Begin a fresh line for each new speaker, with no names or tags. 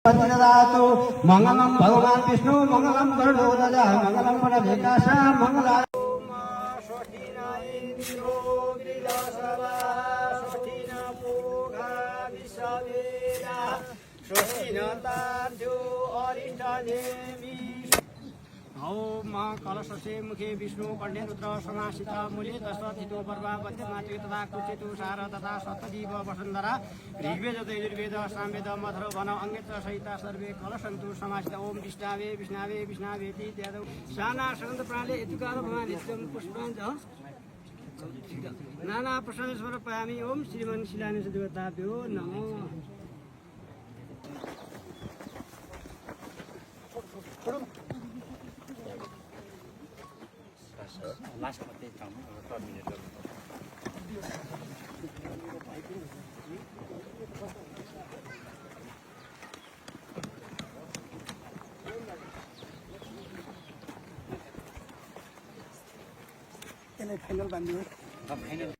दातु मंगलम भगवान विष्णु मंगलम गरुड़ध्वज मंगलम वरदेकाश मंगला ओम कलशसे मुखे विष्णु कंठे रुद्र समासित मूले तस्थितो पर्वा पद्यमातु तथा कुचितु सार तथा सप्तदीप वसुन्धरा ऋग्वेद यजुर्वेद सामवेद मथुर वन अंगेत सहित सर्वे कलशन्तु समासित ओम विष्णावे विष्णावे विष्णावेति त्यादौ साना सगन्ध प्राणले यतुकाल भवान् नित्यं पुष्पाञ्च नाना प्रसन्न समर्पयामि ओम श्रीमन् शिलान्यास देवताभ्यो नमः
Last month, come 3 minutes.
Final